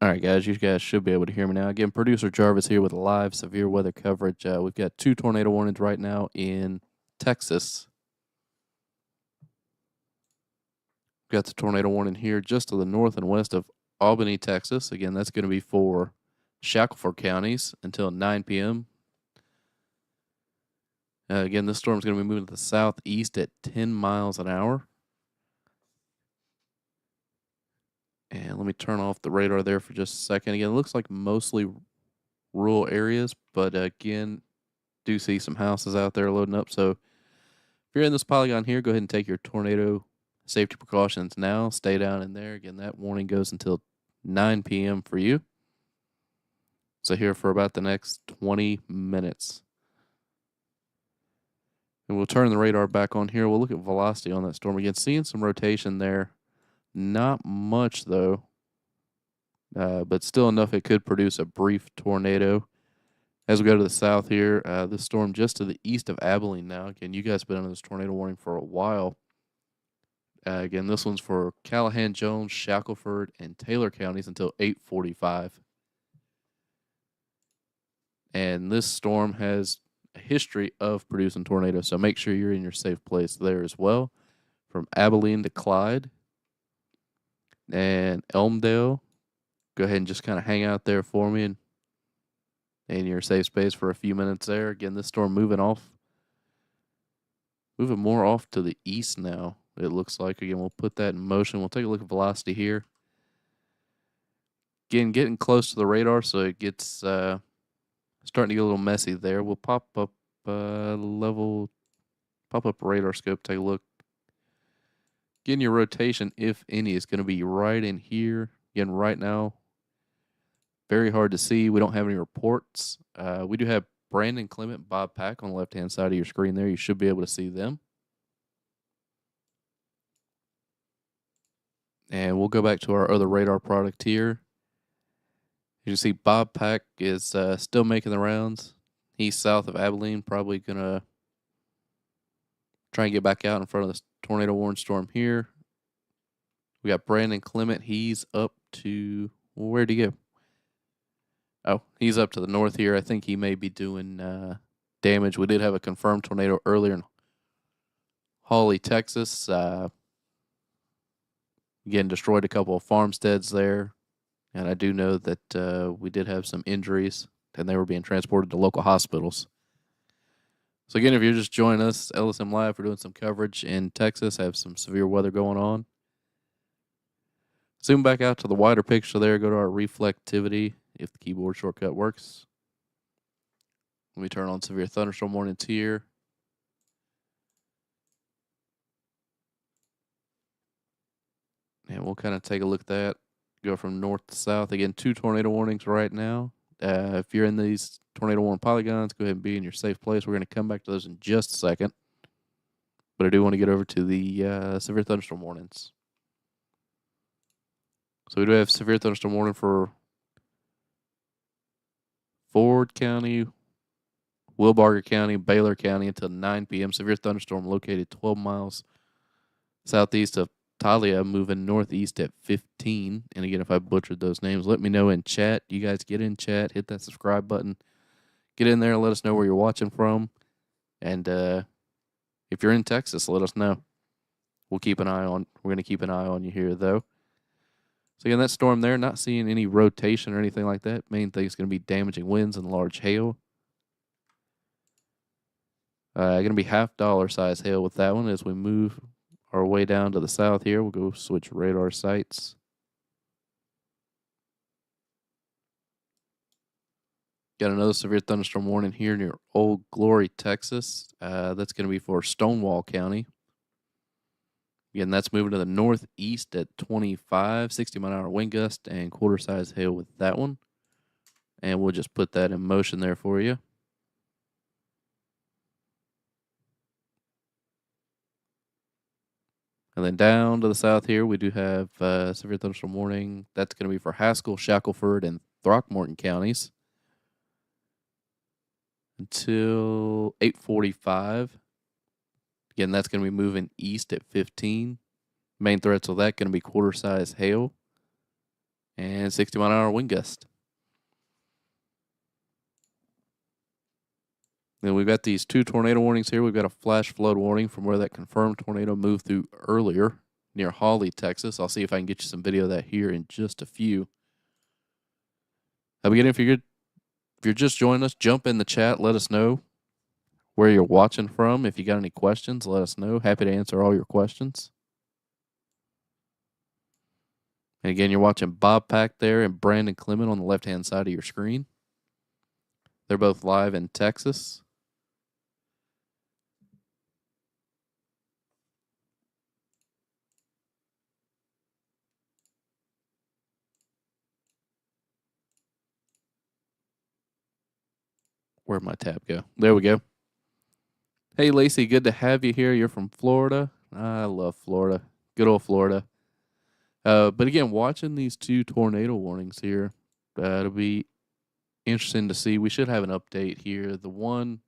All right, guys, you guys should be able to hear me now. Again, producer Jarvis here with live severe weather coverage. We've got 2 tornado warnings right now in Texas. We've got the tornado warning here just to the north and west of Albany, Texas. Again, that's going to be for Shackelford counties until 9 p.m. Again, this storm is going to be moving to the southeast at 10 miles an hour. And let me turn off the radar there for just a second. Again, it looks like mostly rural areas, but again, do see some houses out there loading up. So if you're in this polygon here, go ahead and take your tornado safety precautions now. Stay down in there. Again, that warning goes until 9 p.m. for you. So here for about the next 20 minutes. And we'll turn the radar back on here. We'll look at velocity on that storm again. Seeing some rotation there. Not much, though. But still enough it could produce a brief tornado. As we go to the south here, this storm just to the east of Abilene now. Again, you guys have been under this tornado warning for a while. Again, this one's for Callahan, Jones, Shackelford, and Taylor counties until 8:45. And this storm has a history of producing tornadoes, so make sure you're in your safe place there as well. From Abilene to Clyde and Elmdale, go ahead and just kind of hang out there for me and in your safe space for a few minutes there. Again, this storm moving more off to the east now, it looks like. Again, we'll put that in motion. We'll take a look at velocity here. Again, getting close to the radar, so it gets starting to get a little messy there. We'll pop up radar scope, take a look. Again, your rotation, if any, is going to be right in here. Again, right now, very hard to see. We don't have any reports. We do have Brandon Clement, Bob Pack on the left-hand side of your screen there. You should be able to see them. And we'll go back to our other radar product here. You can see Bob Pack is still making the rounds. He's south of Abilene, probably going to try and get back out in front of this tornado warning storm here. We got Brandon Clement. He's up to, well, where'd he go? Oh, he's up to the north here. I think he may be doing damage. We did have a confirmed tornado earlier in Hawley, Texas. Again, destroyed a couple of farmsteads there. And I do know that we did have some injuries, and they were being transported to local hospitals. So again, if you're just joining us, LSM Live, we're doing some coverage in Texas, have some severe weather going on. Zoom back out to the wider picture there, go to our reflectivity if the keyboard shortcut works. Let me turn on severe thunderstorm warnings here. And we'll kind of take a look at that. Go from north to south. Again, 2 tornado warnings right now. If you're in these tornado warning polygons, go ahead and be in your safe place. We're going to come back to those in just a second. But I do want to get over to the severe thunderstorm warnings. So we do have severe thunderstorm warning for Ford County, Wilbarger County, Baylor County until 9 p.m. Severe thunderstorm located 12 miles southeast of Talia, moving northeast at 15. And again, if I butchered those names, let me know in chat. You guys get in chat, hit that subscribe button. Get in there and let us know where you're watching from. And if you're in Texas, let us know. We're going to keep an eye on you here, though. So again, that storm there, not seeing any rotation or anything like that. Main thing is going to be damaging winds and large hail. Going to be $half size hail with that one as we move our way down to the south here. We'll go switch radar sites. Got another severe thunderstorm warning here near Old Glory, Texas. That's going to be for Stonewall County. Again, that's moving to the northeast at 25, 60-mile-an-hour wind gust, and quarter-size hail with that one. And we'll just put that in motion there for you. And then down to the south here, we do have severe thunderstorm warning. That's going to be for Haskell, Shackelford, and Throckmorton counties until 8:45. Again, that's going to be moving east at 15. Main threats of that going to be quarter-size hail. and 60-mile-an-hour wind gust. Then we've got these 2 tornado warnings here. We've got a flash flood warning from where that confirmed tornado moved through earlier near Hawley, Texas. I'll see if I can get you some video of that here in just a few. Again, if you're just joining us, jump in the chat. Let us know where you're watching from. If you got any questions, let us know. Happy to answer all your questions. And again, you're watching Bob Pack there and Brandon Clement on the left-hand side of your screen. They're both live in Texas. Where'd my tab go? There we go. Hey, Lacey, good to have you here. You're from Florida. I love Florida. Good old Florida. But again, watching these 2 tornado warnings here, it'll be interesting to see. We should have an update here. The one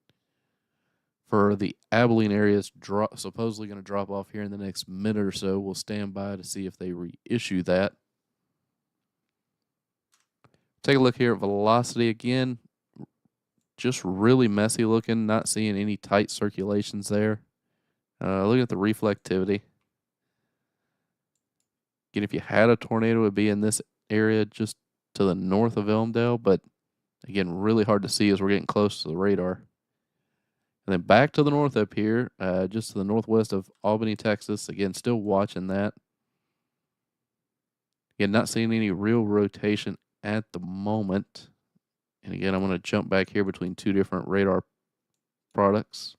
for the Abilene area is supposedly going to drop off here in the next minute or so. We'll stand by to see if they reissue that. Take a look here at velocity again. Just really messy looking, not seeing any tight circulations there. Look at the reflectivity. Again, if you had a tornado, it would be in this area just to the north of Elmdale, but again, really hard to see as we're getting close to the radar. And then back to the north up here, just to the northwest of Albany, Texas. Again, still watching that. Again, not seeing any real rotation at the moment. And again, I'm going to jump back here between 2 different radar products.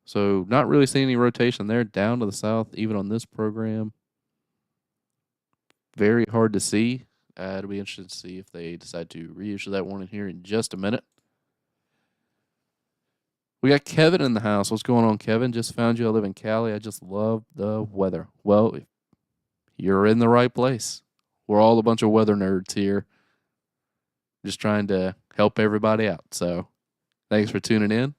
So not really seeing any rotation there down to the south, even on this program. Very hard to see. It'll be interesting to see if they decide to reissue that warning here in just a minute. We got Kevin in the house. What's going on, Kevin? Just found you. I live in Cali. I just love the weather. Well, you're in the right place. We're all a bunch of weather nerds here. Just trying to help everybody out. So thanks for tuning in.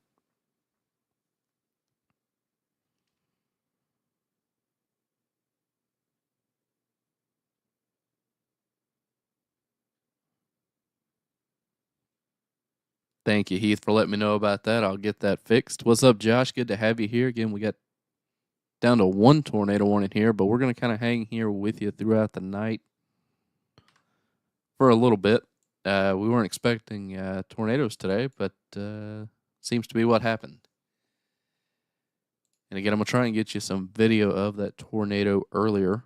Thank you, Heath, for letting me know about that. I'll get that fixed. What's up, Josh? Good to have you here. Again, we got down to 1 tornado warning here, but we're going to kind of hang here with you throughout the night for a little bit. We weren't expecting tornadoes today, but seems to be what happened. And again, I'm going to try and get you some video of that tornado earlier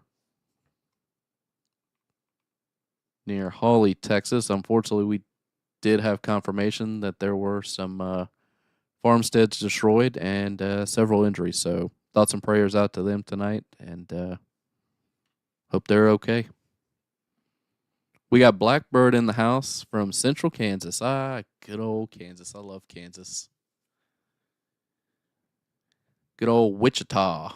near Hawley, Texas. Unfortunately, we did have confirmation that there were some farmsteads destroyed and several injuries. So thoughts and prayers out to them tonight, and hope they're okay. We got Blackbird in the house from Central Kansas. Good old Kansas. I love Kansas. Good old Wichita.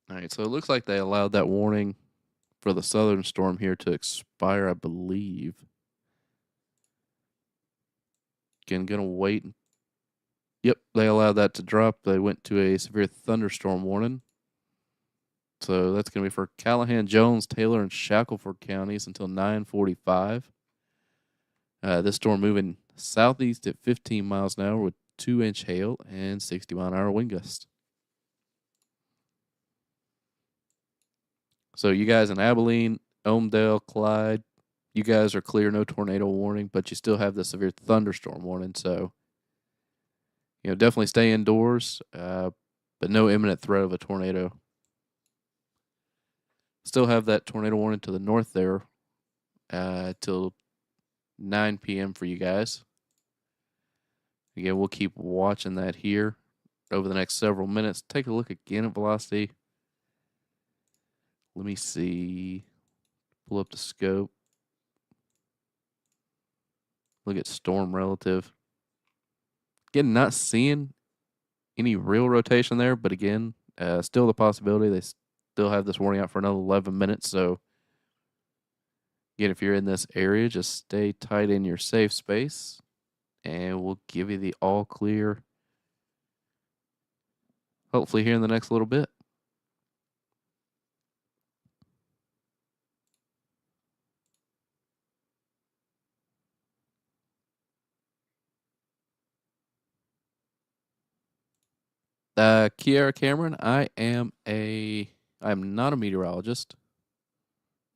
All right, so it looks like they allowed that warning for the southern storm here to expire, I believe. Again, going to wait. Yep, they allowed that to drop. They went to a severe thunderstorm warning. So that's going to be for Callahan, Jones, Taylor, and Shackelford counties until 9:45. This storm moving southeast at 15 miles an hour with 2-inch hail and 60-mile-an-hour wind gusts. So you guys in Abilene, Elmdale, Clyde, you guys are clear, no tornado warning, but you still have the severe thunderstorm warning. So, definitely stay indoors, but no imminent threat of a tornado. Still have that tornado warning to the north there till 9 p.m. for you guys. Again, we'll keep watching that here over the next several minutes. Take a look again at velocity. Let me see. Pull up the scope. Look at storm relative. Again, not seeing any real rotation there, but again, still the possibility. They still have this warning out for another 11 minutes. So, again, if you're in this area, just stay tight in your safe space, and we'll give you the all clear hopefully here in the next little bit. Kiara Cameron, I am not a meteorologist,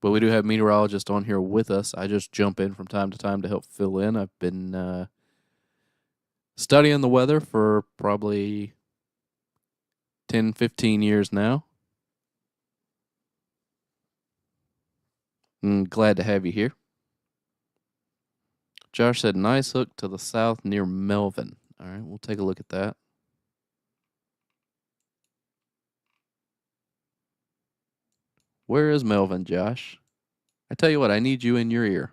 but we do have meteorologists on here with us. I just jump in from time to time to help fill in. I've been studying the weather for probably 10, 15 years now. Glad to have you here. Josh said, nice hook to the south near Melvin. All right, we'll take a look at that. Where is Melvin, Josh? I tell you what, I need you in your ear.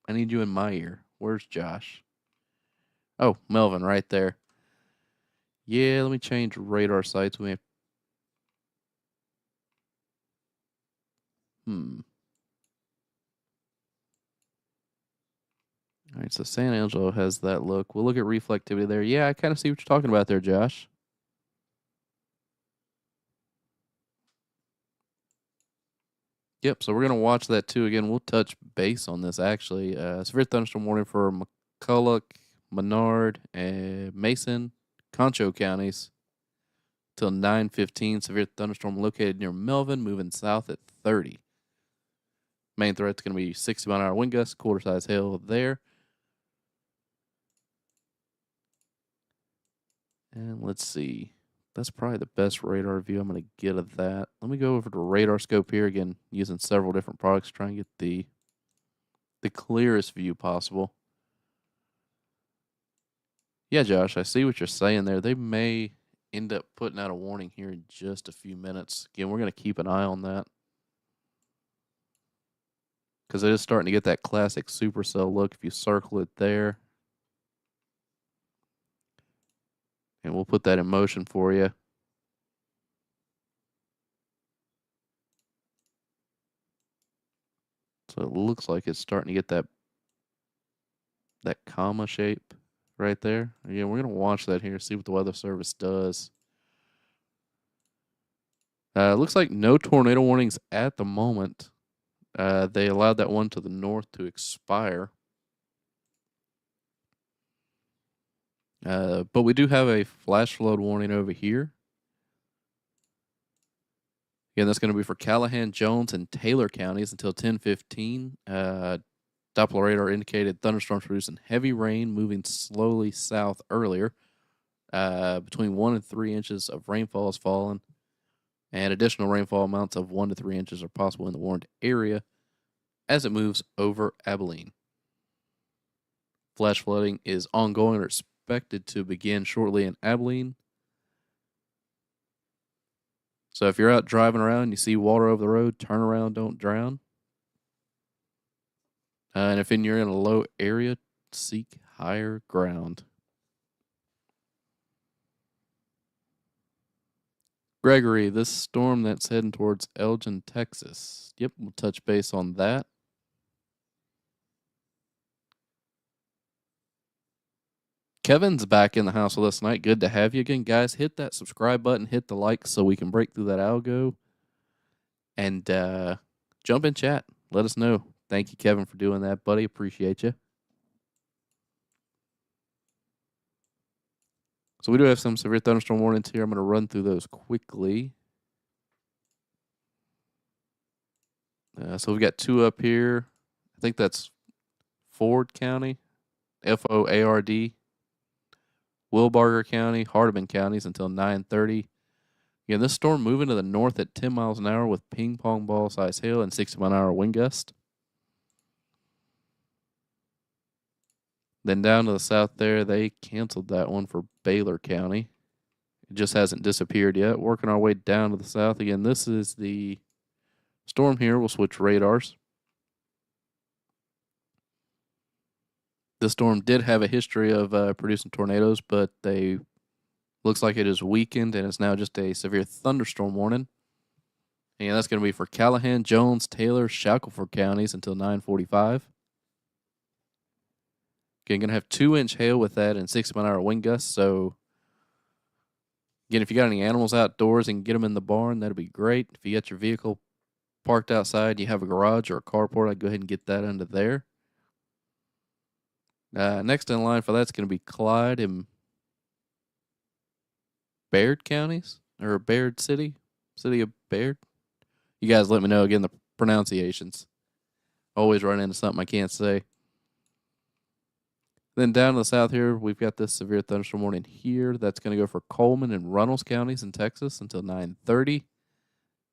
I need you in my ear. Where's Josh? Oh, Melvin, right there. Yeah, let me change radar sites. All right, so San Angelo has that look. We'll look at reflectivity there. Yeah, I kind of see what you're talking about there, Josh. Yep, so we're going to watch that too. Again, we'll touch base on this actually. Severe thunderstorm warning for McCulloch, Menard, Mason, Concho counties till 9:15. Severe thunderstorm located near Melvin, moving south at 30. Main threat's going to be 60-mile-an-hour wind gusts, quarter-size hail there. And let's see. That's probably the best radar view I'm going to get of that. Let me go over to radar scope here again, using several different products, trying to get the clearest view possible. Yeah, Josh, I see what you're saying there. They may end up putting out a warning here in just a few minutes. Again, we're going to keep an eye on that because it is starting to get that classic supercell look if you circle it there. And we'll put that in motion for you. So it looks like it's starting to get that comma shape right there. Again, we're going to watch that here, see what the Weather Service does. Looks like no tornado warnings at the moment. They allowed that one to the north to expire. But we do have a flash flood warning over here. Again, that's going to be for Callahan, Jones, and Taylor counties until 10:15. Doppler radar indicated thunderstorms producing heavy rain moving slowly south earlier. Between 1 and 3 inches of rainfall has fallen, and additional rainfall amounts of 1 to 3 inches are possible in the warned area as it moves over Abilene. Flash flooding is ongoing or expected to begin shortly in Abilene. So if you're out driving around and you see water over the road, turn around, don't drown. And if you're in a low area, seek higher ground. Gregory, this storm that's heading towards Elgin, Texas. Yep, we'll touch base on that. Kevin's back in the house with us tonight. Good to have you again. Guys, hit that subscribe button, hit the like so we can break through that algo. And jump in chat. Let us know. Thank you, Kevin, for doing that, buddy. Appreciate you. So we do have some severe thunderstorm warnings here. I'm going to run through those quickly. So we've got 2 up here. I think that's Ford County, Foard, Wilbarger County, Hardeman counties until 9:30. Again, this storm moving to the north at 10 miles an hour with ping pong ball size hail and 60-mile-an-hour wind gust. Then down to the south there, they canceled that one for Baylor County. It just hasn't disappeared yet. Working our way down to the south. Again, this is the storm here. We'll switch radars. The storm did have a history of producing tornadoes, but they looks like it is weakened and it's now just a severe thunderstorm warning. And that's going to be for Callahan, Jones, Taylor, Shackelford counties until 9:45. Again, going to have 2-inch hail with that and 60-mile-an-hour wind gusts. So Again, if you got any animals outdoors and get them in the barn, that'd be great. If you got your vehicle parked outside, you have a garage or a carport, I'd go ahead and get that under there. Next in line for that's going to be Clyde and Baird counties or Baird City, City of Baird. You guys let me know again the pronunciations. Always run into something I can't say. Then down to the south here, we've got this severe thunderstorm warning here. That's going to go for Coleman and Runnels counties in Texas until 9:30.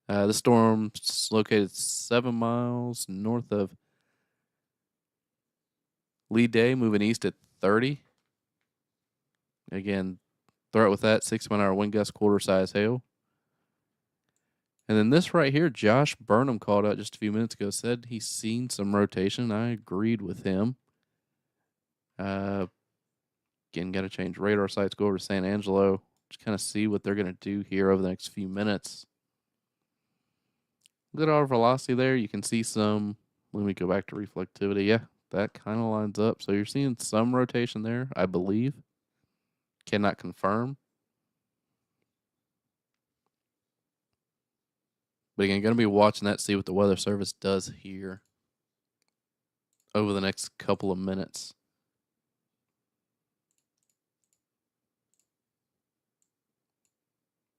The storm's located 7 miles north of Lee Day, moving east at 30. Again, threat with that 60-mile-an-hour wind gust, quarter size hail. And then this right here, Josh Burnham called out just a few minutes ago, said he's seen some rotation. I agreed with him. Again, got to change radar sites, go over to San Angelo, just kind of see what they're going to do here over the next few minutes. Good auto velocity there. You can see some. Let me go back to reflectivity. Yeah, that kind of lines up. So you're seeing some rotation there, I believe. Cannot confirm. But again, going to be watching that, see what the Weather Service does here over the next couple of minutes.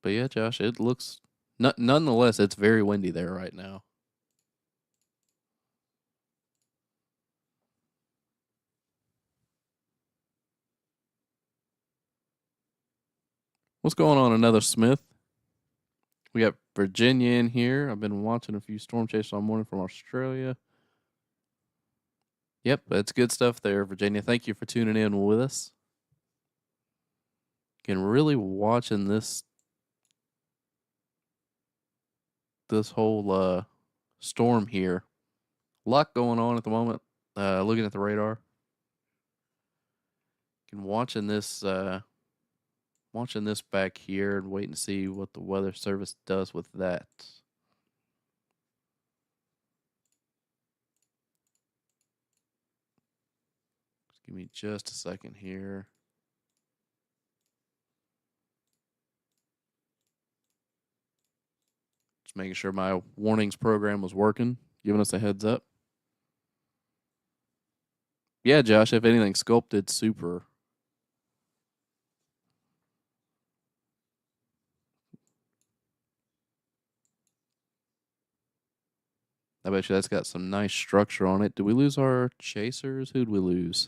But yeah, Josh, it looks nonetheless, it's very windy there right now. What's going on, another Smith? We got Virginia in here. I've been watching a few storm chasers all morning from Australia. Yep, that's good stuff there, Virginia. Thank you for tuning in with us. Again, really watching this whole storm here. A lot going on at the moment. Looking at the radar. Again, watching this back here and waiting to see what the Weather Service does with that. Just give me just a second here. Just making sure my warnings program was working, giving us a heads up. Yeah, Josh, if anything, sculpted super. I bet you that's got some nice structure on it. Did we lose our chasers? Who'd we lose?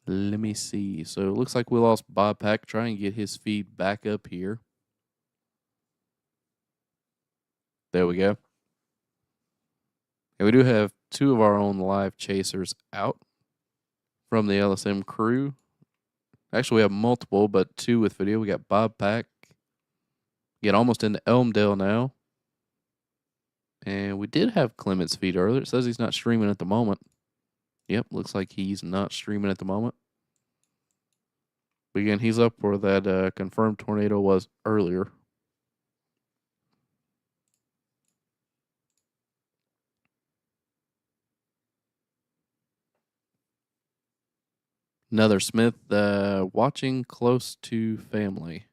Let me see. So it looks like we lost Bob Pack. Try and get his feed back up here. There we go. And we do have two of our own live chasers out from the LSM crew. Actually, we have multiple, but two with video. We got Bob Pack. Get almost into Elmdale now. And we did have Clement's feed earlier. It says he's not streaming at the moment. Yep, looks like he's not streaming at the moment. But again, he's up where that confirmed tornado was earlier. Another Smith watching close to family.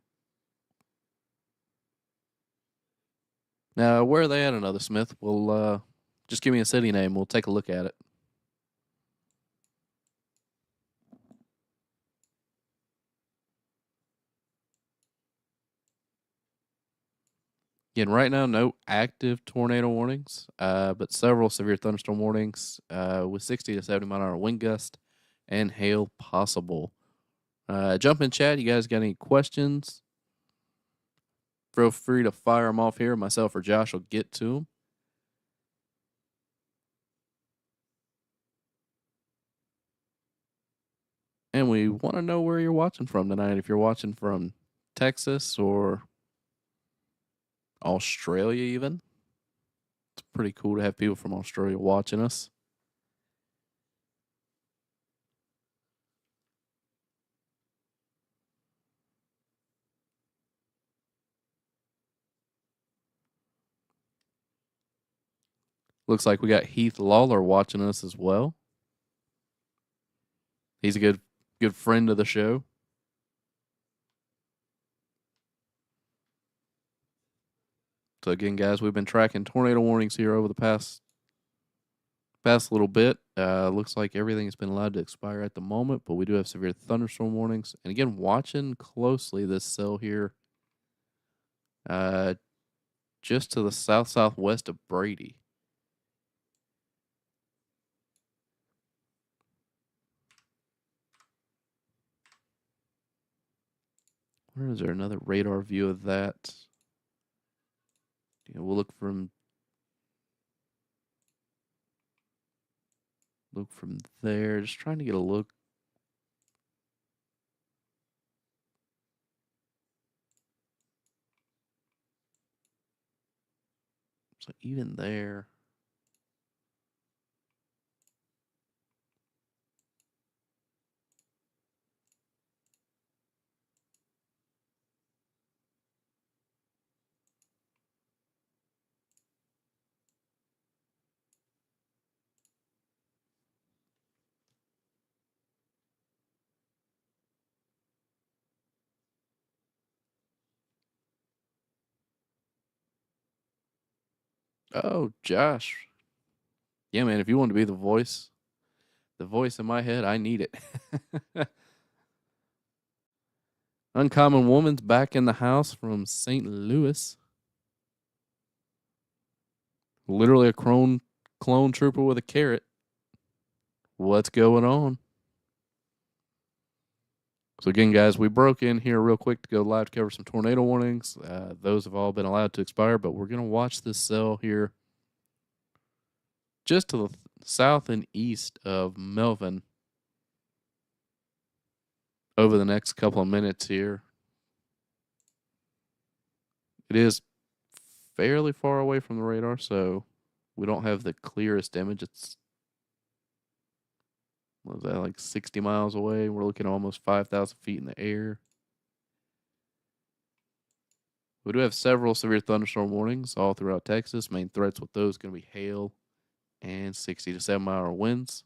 Now, where are they at, another Smith? We'll just give me a city name. We'll take a look at it. Again, right now, no active tornado warnings, but several severe thunderstorm warnings with 60 to 70-mile-an-hour wind gust and hail possible. Jump in chat. You guys got any questions? Feel free to fire them off here. Myself or Josh will get to them. And we want to know where you're watching from tonight. If you're watching from Texas or Australia even. It's pretty cool to have people from Australia watching us. Looks like we got Heath Lawler watching us as well. He's a good friend of the show. So again, guys, we've been tracking tornado warnings here over the past little bit. Looks like everything has been allowed to expire at the moment, but we do have severe thunderstorm warnings. And again, watching closely this cell here, just to the southwest of Brady. Where is there another radar view of that? We'll look from there. Just trying to get a look. So even there. Oh, Josh. Yeah, man, if you want to be the voice in my head, I need it. Uncommon Woman's back in the house from St. Louis. Literally a clone trooper with a carrot. What's going on? So again, guys, we broke in here real quick to go live to cover some tornado warnings. Those have all been allowed to expire, but we're going to watch this cell here just to the south and east of Melvin over the next couple of minutes here. It is fairly far away from the radar, so we don't have the clearest image. It's, what was that, like 60 miles away? We're looking at almost 5,000 feet in the air. We do have several severe thunderstorm warnings all throughout Texas. Main threats with those going to be hail and 60 to 7-mile winds.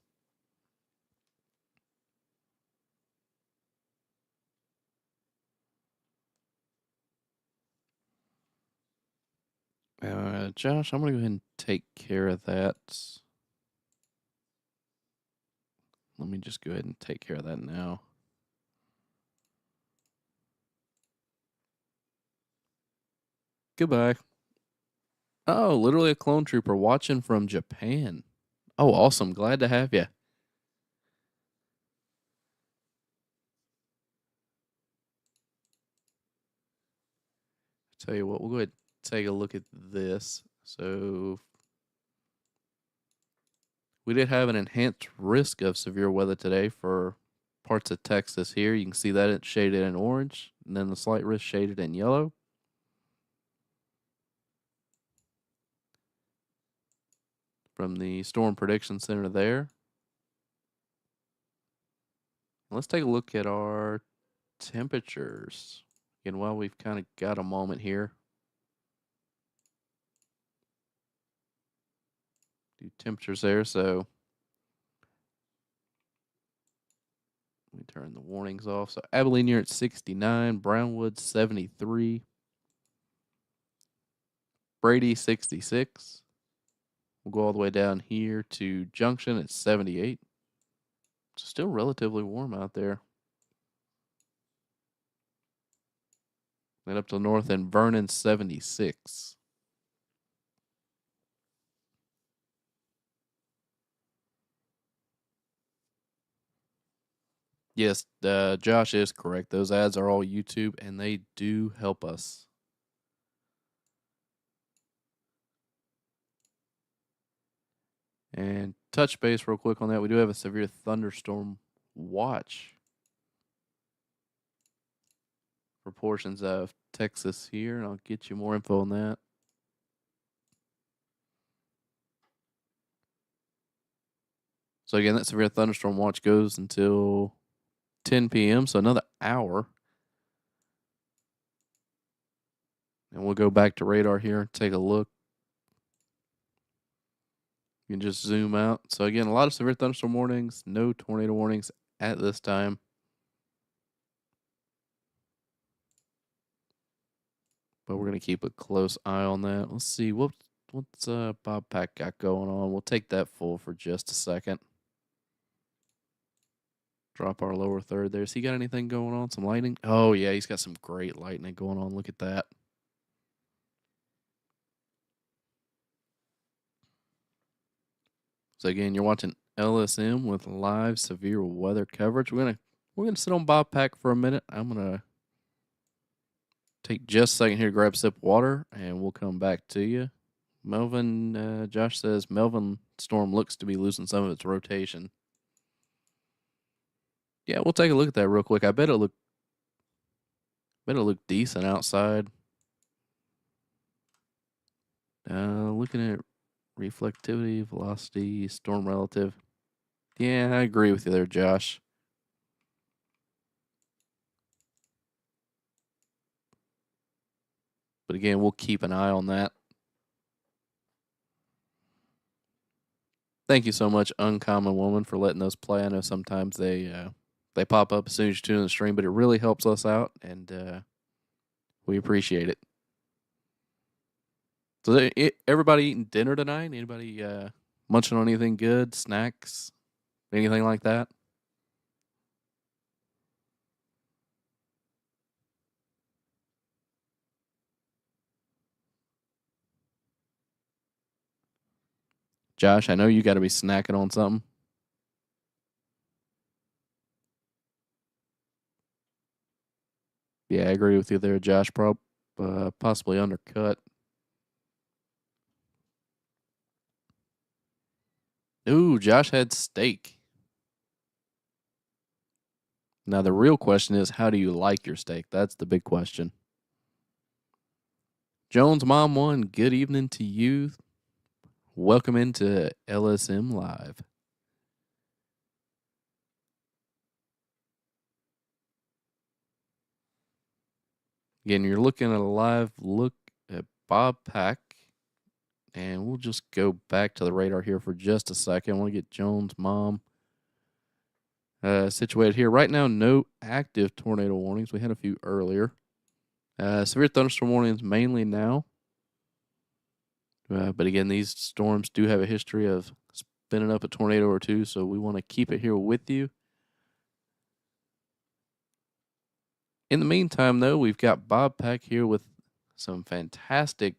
Josh, I'm going to go ahead and take care of that. Let me just go ahead and take care of that now. Goodbye. Oh, literally a clone trooper watching from Japan. Oh, awesome. Glad to have you. Tell you what, we'll go ahead and take a look at this. So we did have an enhanced risk of severe weather today for parts of Texas here. You can see that it's shaded in orange, and then the slight risk shaded in yellow. From the Storm Prediction Center there. Let's take a look at our temperatures. Again, while we've kind of got a moment here. Do temperatures there, so let me turn the warnings off. So Abilene, you're at 69, Brownwood 73, Brady 66. We'll go all the way down here to Junction at 78. It's still relatively warm out there. Then up to the north in Vernon 76. Yes, Josh is correct. Those ads are all YouTube, and they do help us. And touch base real quick on that. We do have a severe thunderstorm watch for portions of Texas here, and I'll get you more info on that. So again, that severe thunderstorm watch goes until 10 p.m., so another hour. And we'll go back to radar here and take a look. You can just zoom out. So again, a lot of severe thunderstorm warnings, no tornado warnings at this time. but we're going to keep a close eye on that. Let's see what's Bob Pack got going on. We'll take that full for just a second. Drop our lower third there. Has he got anything going on? Some lightning? Oh, yeah, he's got some great lightning going on. Look at that. So again, you're watching LSM with live severe weather coverage. We're gonna sit on Bob Pack for a minute. I'm gonna take just a second here to grab a sip of water, and we'll come back to you. Melvin, Josh says Melvin storm looks to be losing some of its rotation. Yeah, we'll take a look at that real quick. I bet it'll look decent outside. Looking at reflectivity, velocity, storm relative. Yeah, I agree with you there, Josh. But again, we'll keep an eye on that. Thank you so much, Uncommon Woman, for letting those play. I know sometimes they pop up as soon as you tune in the stream, but it really helps us out, and we appreciate it. So, everybody eating dinner tonight? Anybody munching on anything good? Snacks? Anything like that? Josh, I know you got to be snacking on something. Yeah, I agree with you there, Josh. Possibly undercut. Ooh, Josh had steak. Now, the real question is, how do you like your steak? That's the big question. Jones Mom 1, good evening to you. Welcome into LSM Live. Again, you're looking at a live look at Bob Pack. And we'll just go back to the radar here for just a second. I want to get Jones' mom situated here. Right now, no active tornado warnings. We had a few earlier. Severe thunderstorm warnings mainly now. But again, these storms do have a history of spinning up a tornado or two, so we want to keep it here with you. In the meantime, though, we've got Bob Pack here with a fantastic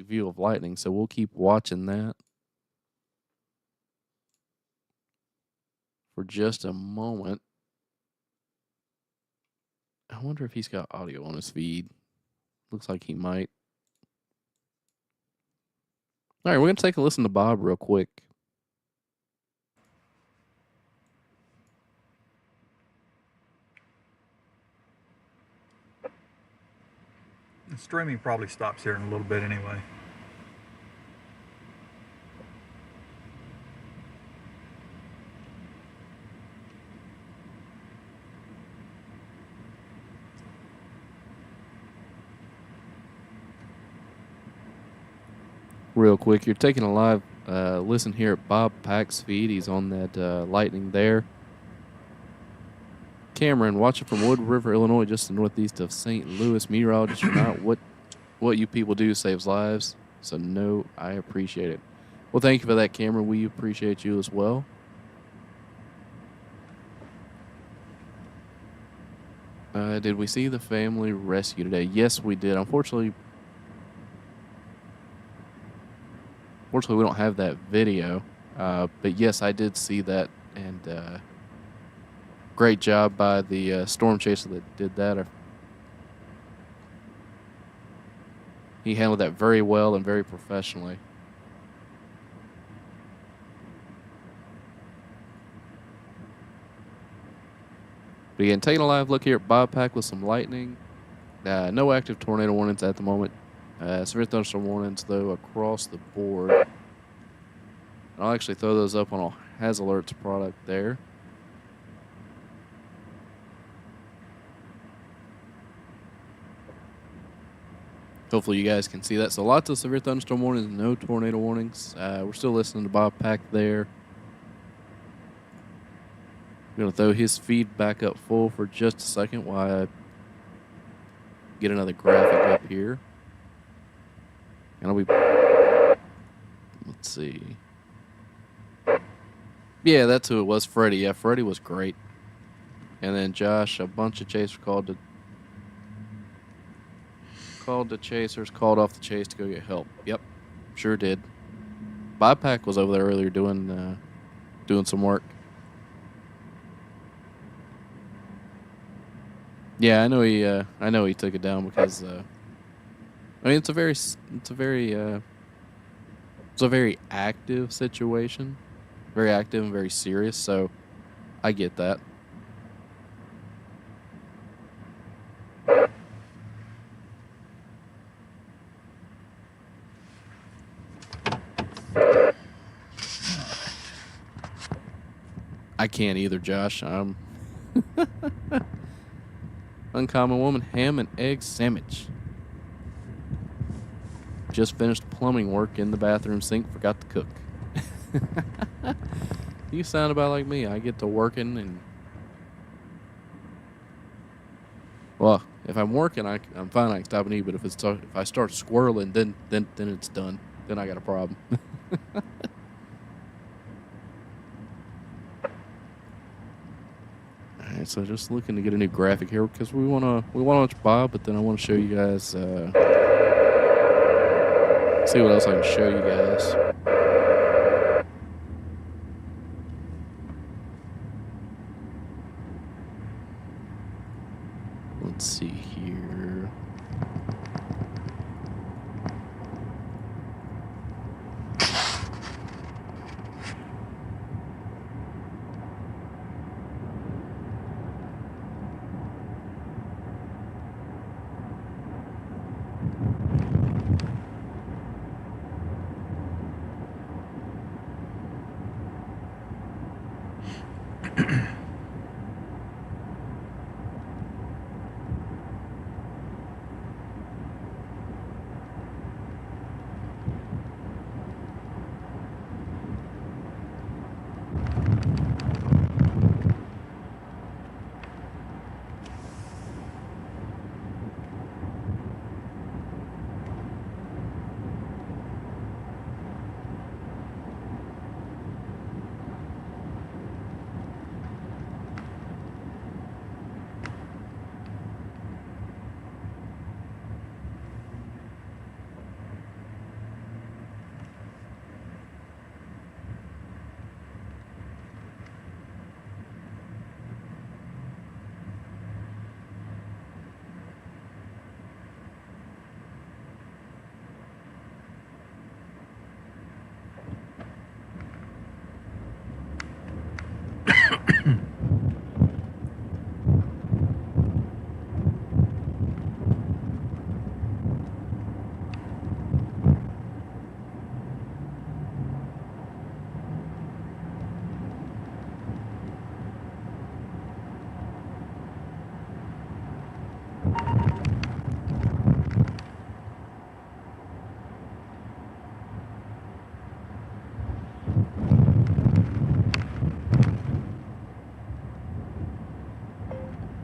view of lightning, so we'll keep watching that for just a moment. I wonder if he's got audio on his feed. Looks like he might. All right, we're going to take a listen to Bob real quick. The streaming probably stops here in a little bit anyway. Real quick, you're taking a live listen here at Bob Pack's feed. He's on that lightning there. Cameron, watching from Wood River, Illinois, just northeast of St. Louis. Meteorologist or not, what you people do saves lives. So, no, I appreciate it. Well, thank you for that, Cameron. We appreciate you as well. Did we see the family rescue today? Yes, we did. Unfortunately, we don't have that video. But yes, I did see that, and great job by the storm chaser that did that. He handled that very well and very professionally. But again, taking a live look here at Bob Pack with some lightning. No active tornado warnings at the moment. Severe thunderstorm warnings, though, across the board. And I'll actually throw those up on a Has Alerts product there. Hopefully you guys can see that. So lots of severe thunderstorm warnings, no tornado warnings. We're still listening to Bob Pack there. I'm going to throw his feed back up full for just a second while I get another graphic up here. And I'll be. Let's see. Yeah, that's who it was. Freddie. Yeah, Freddie was great. And then Josh, a bunch of chasers called the chasers, called off the chase to go get help. Yep, sure did. Bypack was over there earlier doing some work. Yeah, I know he took it down because I mean it's a very active situation, very active and very serious. So I get that. I can't either, Josh. I'm uncommon woman ham and egg sandwich. Just finished plumbing work in the bathroom sink. Forgot to cook. You sound about like me. I get to working and well, if I'm working, I'm fine. I can stop and eat. But if I start squirreling, then it's done. Then I got a problem. All right, so just looking to get a new graphic here because we wanna watch Bob, but then I want to show you guys. See what else I can show you guys. Let's see here.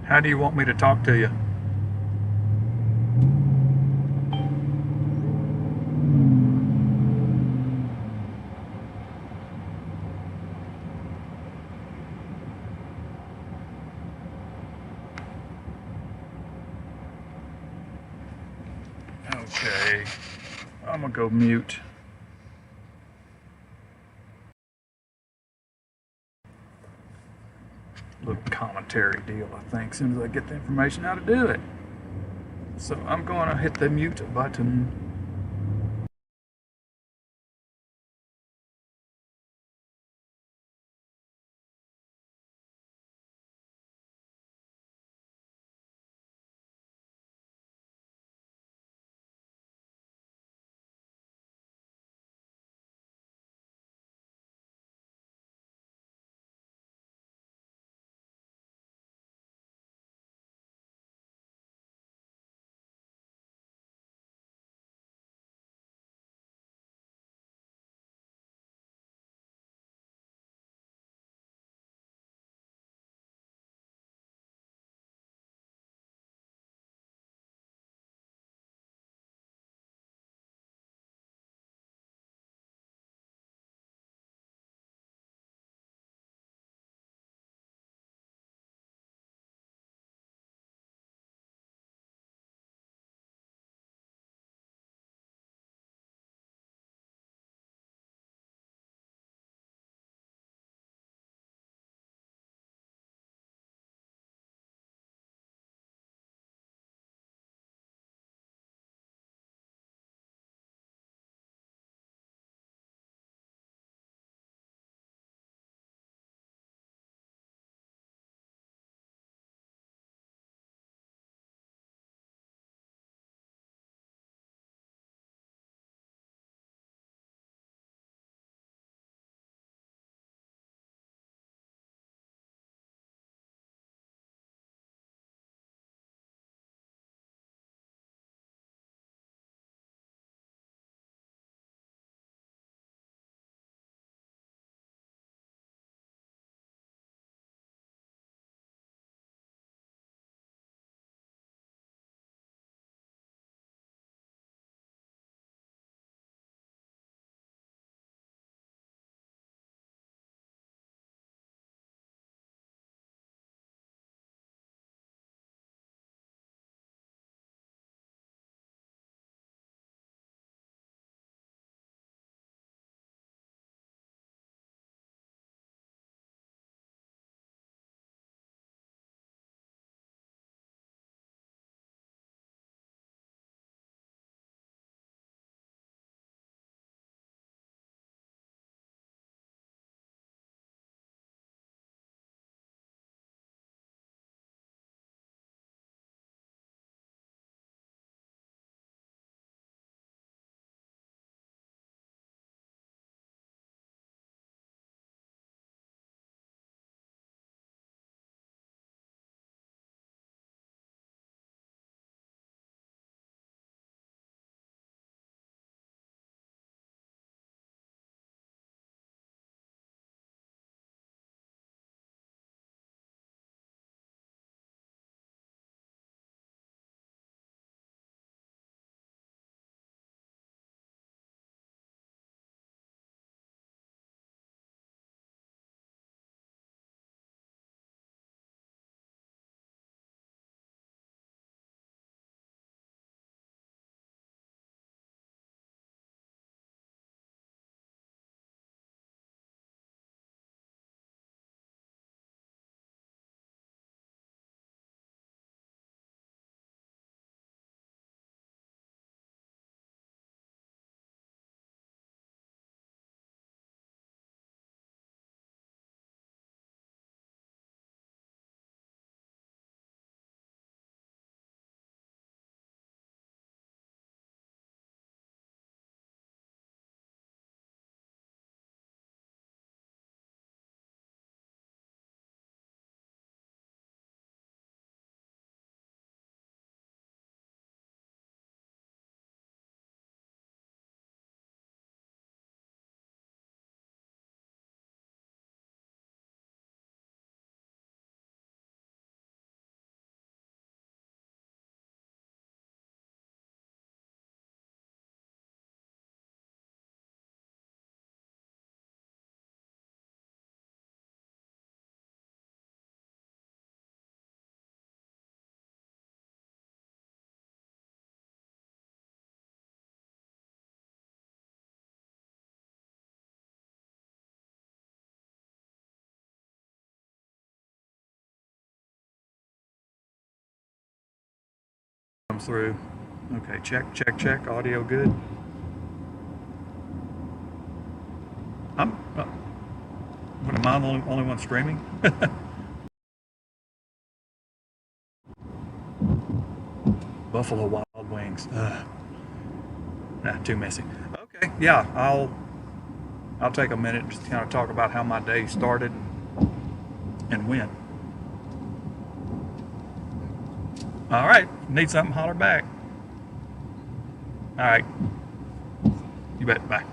How do you want me to talk to you? Okay, I'm gonna go mute. Little commentary deal, I think, as soon as I get the information how to do it. So I'm going to hit the mute button. comes through. Okay, check. Audio good. What, am I the only one streaming? Buffalo Wild Wings. Too messy. Okay, yeah, I'll take a minute just to kind of talk about how my day started and when. All right, need something, holler back. All right, you bet, bye.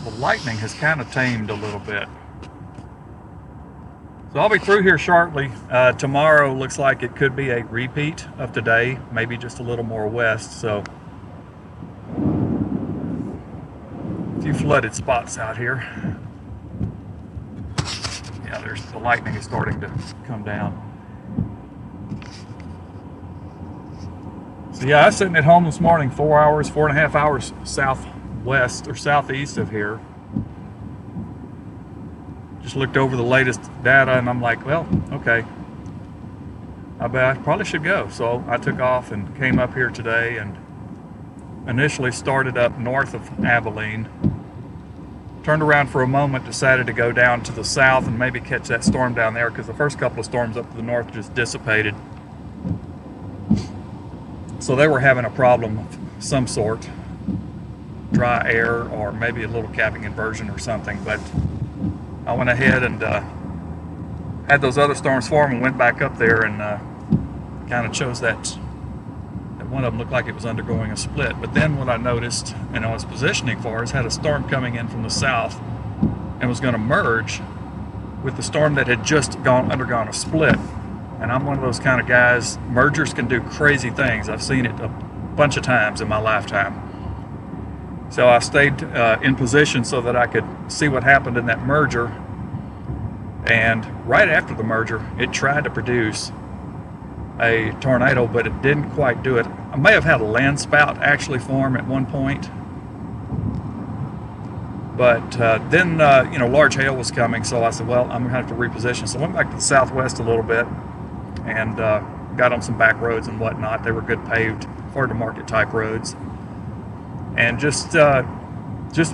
The lightning has kind of tamed a little bit. So I'll be through here shortly. Tomorrow looks like it could be a repeat of today, maybe just a little more west. So a few flooded spots out here. Yeah, the lightning is starting to come down. So yeah, I was sitting at home this morning, 4.5 hours southwest or southeast of here. Just looked over the latest data and I'm like, well, okay, I bet I probably should go. So I took off and came up here today and initially started up north of Abilene. Turned around for a moment, decided to go down to the south and maybe catch that storm down there because the first couple of storms up to the north just dissipated. So they were having a problem of some sort, dry air or maybe a little capping inversion or something, but I went ahead and had those other storms form and went back up there and kind of chose that one of them looked like it was undergoing a split. But then what I noticed and I was positioning for is had a storm coming in from the south and was going to merge with the storm that had just undergone a split. And I'm one of those kind of guys, mergers can do crazy things. I've seen it a bunch of times in my lifetime. So I stayed in position so that I could see what happened in that merger. And right after the merger, it tried to produce a tornado, but it didn't quite do it. I may have had a land spout actually form at one point. But then, large hail was coming, so I said, well, I'm going to have to reposition. So I went back to the southwest a little bit and got on some back roads and whatnot. They were good paved, farm-to-market type roads. And just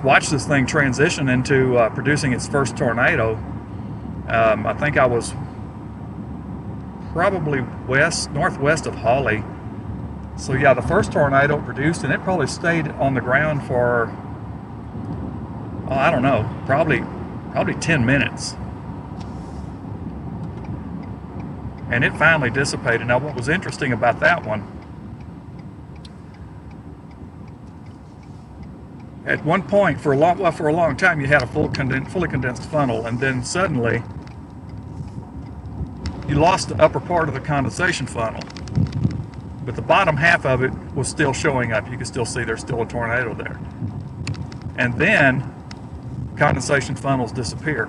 watch this thing transition into producing its first tornado. I think I was probably northwest of Hawley. So yeah, the first tornado produced, and it probably stayed on the ground for, I don't know, probably 10 minutes. And it finally dissipated. Now what was interesting about that one, at one point for a long time you had a fully condensed funnel, and then suddenly you lost the upper part of the condensation funnel, but the bottom half of it was still showing up. You can still see there's still a tornado there. And then condensation funnels disappear.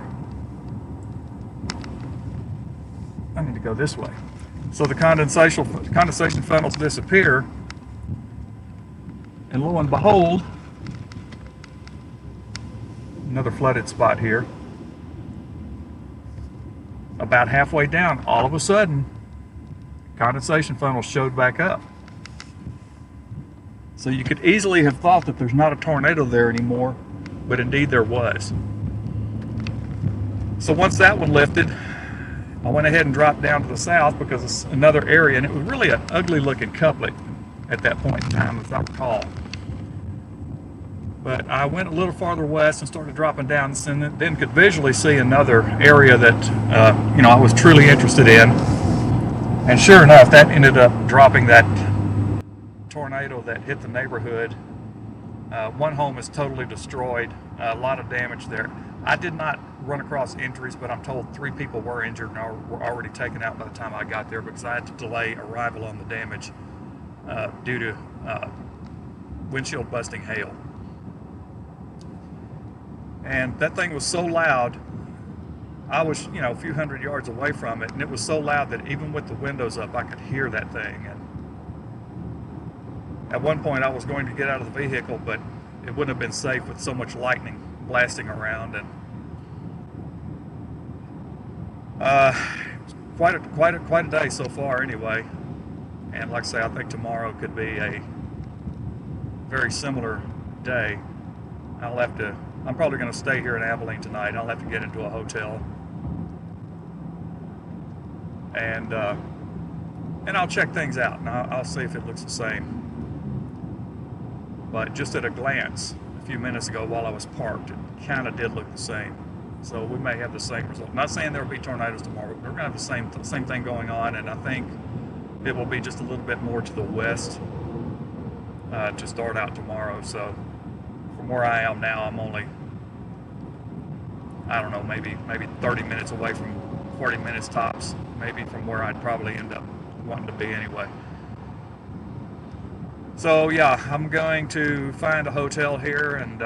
I need to go this way. So the condensation funnels disappear, and lo and behold, another flooded spot here. About halfway down, all of a sudden, condensation funnels showed back up. So you could easily have thought that there's not a tornado there anymore, but indeed there was. So once that one lifted, I went ahead and dropped down to the south because it's another area, and it was really an ugly looking couplet at that point in time, if I recall. But I went a little farther west and started dropping down, and then could visually see another area that I was truly interested in. And sure enough, that ended up dropping that tornado that hit the neighborhood. One home is totally destroyed, a lot of damage there. I did not run across injuries, but I'm told 3 people were injured and were already taken out by the time I got there because I had to delay arrival on the damage due to windshield busting hail. And that thing was so loud, I was, a few hundred yards away from it, and it was so loud that even with the windows up, I could hear that thing. And at one point, I was going to get out of the vehicle, but it wouldn't have been safe with so much lightning blasting around. And quite a day so far, anyway. And like I say, I think tomorrow could be a very similar day. I'm probably going to stay here in Abilene tonight. I'll have to get into a hotel, and I'll check things out, and I'll see if it looks the same. But just at a glance, a few minutes ago while I was parked, it kind of did look the same. So we may have the same result. I'm not saying there will be tornadoes tomorrow, but we're going to have the same thing going on, and I think it will be just a little bit more to the west to start out tomorrow. So from where I am now, I'm only, I don't know, maybe 30 minutes away from 40 minutes tops, maybe from where I'd probably end up wanting to be anyway. So yeah, I'm going to find a hotel here, and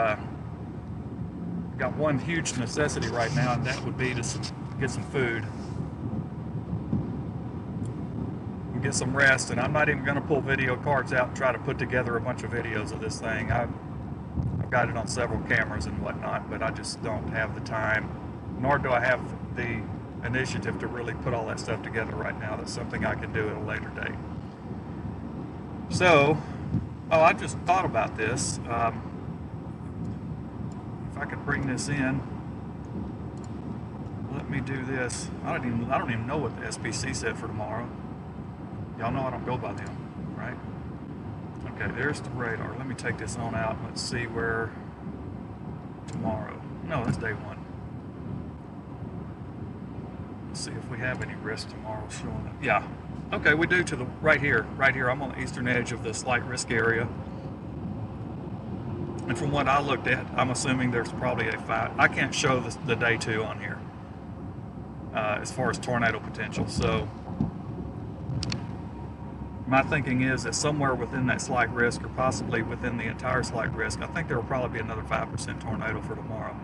got one huge necessity right now, and that would be to get some food and get some rest. And I'm not even going to pull video cards out and try to put together a bunch of videos of this thing. I've got it on several cameras and whatnot, but I just don't have the time, nor do I have the initiative to really put all that stuff together right now. That's something I can do at a later date. So, I just thought about this. If I could bring this in, let me do this. I don't even know what the SPC said for tomorrow. Y'all know I don't go by them, right? Okay, there's the radar. Let me take this on out and let's see where tomorrow. No, that's day 1. Let's see if we have any risk tomorrow showing up. Yeah. Okay, we do to the right here. Right here, I'm on the eastern edge of the slight risk area. And from what I looked at, I'm assuming there's probably a 5. I can't show the day 2 on here as far as tornado potential. So my thinking is that somewhere within that slight risk, or possibly within the entire slight risk, I think there will probably be another 5% tornado for tomorrow.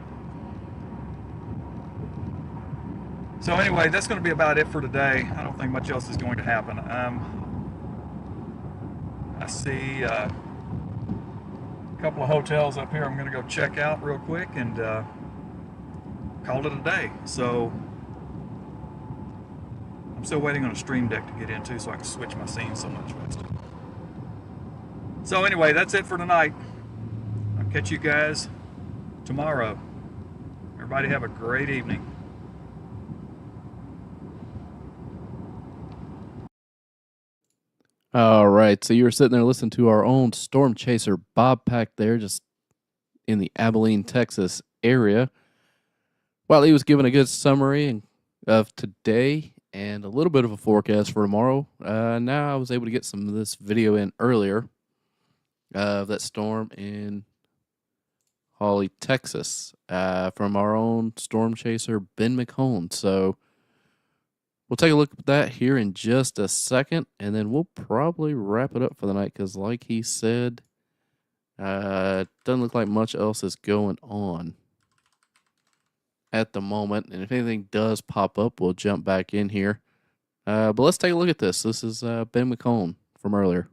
So anyway, that's going to be about it for today. I don't think much else is going to happen. I see a couple of hotels up here I'm going to go check out real quick and call it a day. So I'm still waiting on a stream deck to get into so I can switch my scenes so much faster. So anyway, that's it for tonight. I'll catch you guys tomorrow. Everybody have a great evening. All right, so you were sitting there listening to our own storm chaser Bob Pack there, just in the Abilene, Texas area. While he was giving a good summary of today and a little bit of a forecast for tomorrow, now I was able to get some of this video in earlier of that storm in Hawley, Texas, from our own storm chaser Ben McCone. So we'll take a look at that here in just a second, and then we'll probably wrap it up for the night because, like he said, it doesn't look like much else is going on at the moment. And if anything does pop up, we'll jump back in here. But let's take a look at this. This is Ben McCone from earlier.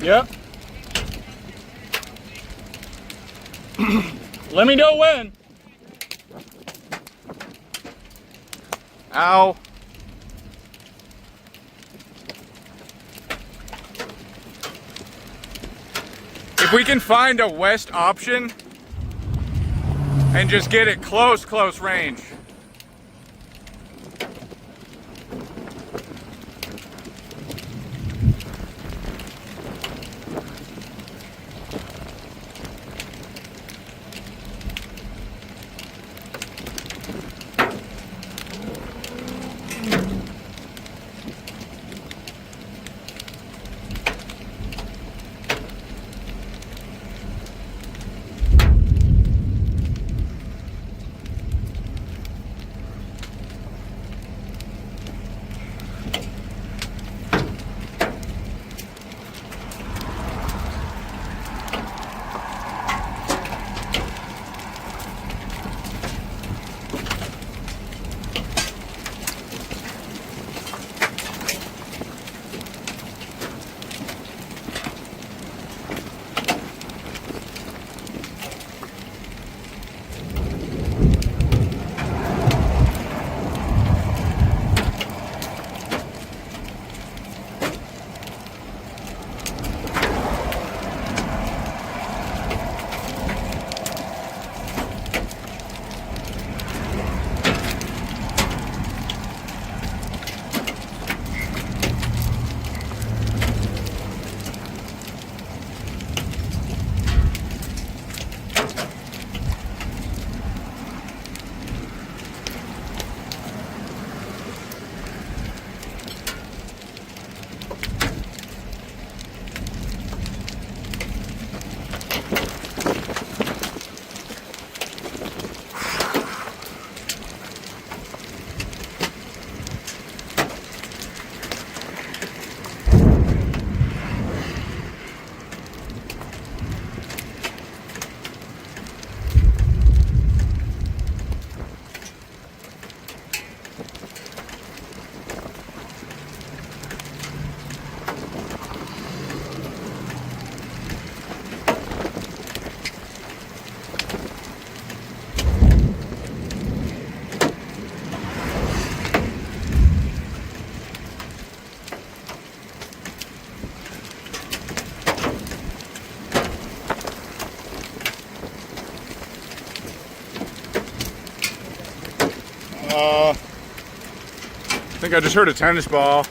Yep. Let me know when. Ow. If we can find a west option and just get it close range. I think I just heard a tennis ball.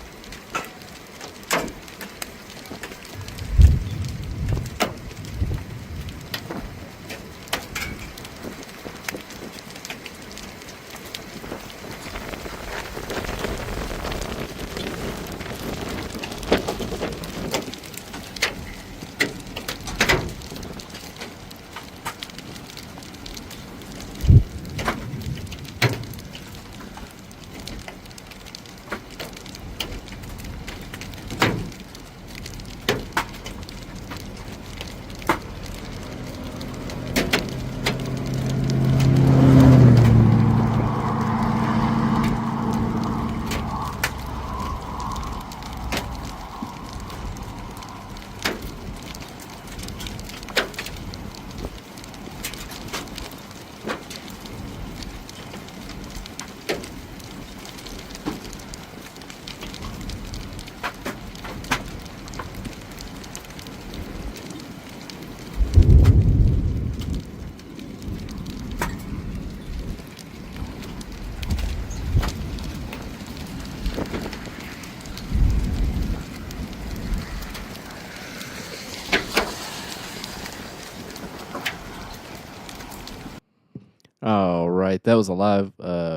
All right, that was a live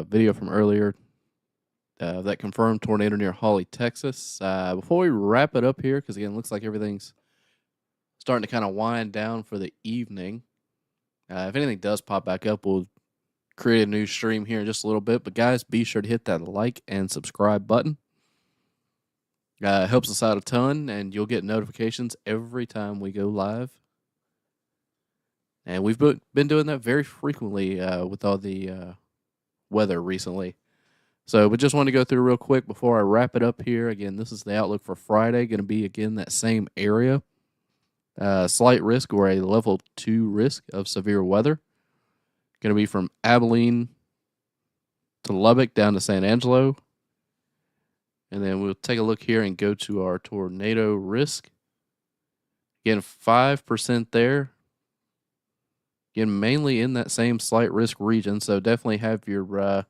video from earlier that confirmed tornado near Holly, Texas. Before we wrap it up here, because again, it looks like everything's starting to kind of wind down for the evening. If anything does pop back up, we'll create a new stream here in just a little bit. But guys, be sure to hit that like and subscribe button. It helps us out a ton, and you'll get notifications every time we go live. And we've been doing that very frequently with all the weather recently. So, but just want to go through real quick before I wrap it up here. Again, this is the outlook for Friday. Going to be, again, that same area. Slight risk or a level 2 risk of severe weather. Going to be from Abilene to Lubbock down to San Angelo. And then we'll take a look here and go to our tornado risk. Again, 5% there. Again, mainly in that same slight risk region. So definitely have your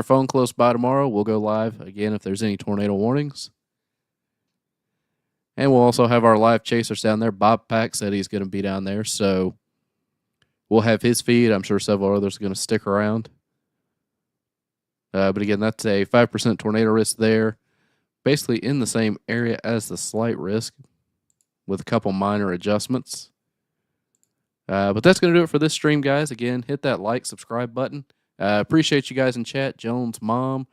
phone close by tomorrow. We'll go live again if there's any tornado warnings. And we'll also have our live chasers down there. Bob Pack said he's going to be down there. So we'll have his feed. I'm sure several others are going to stick around. But again, that's a 5% tornado risk there. Basically in the same area as the slight risk with a couple minor adjustments. But that's going to do it for this stream, guys. Again, hit that like, subscribe button. Appreciate you guys in chat. Jones' mom,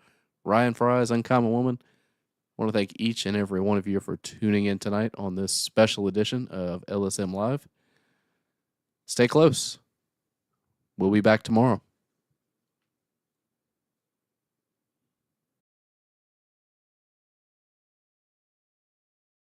Ryan Fry's Uncommon Woman. I want to thank each and every one of you for tuning in tonight on this special edition of LSM Live. Stay close. We'll be back tomorrow.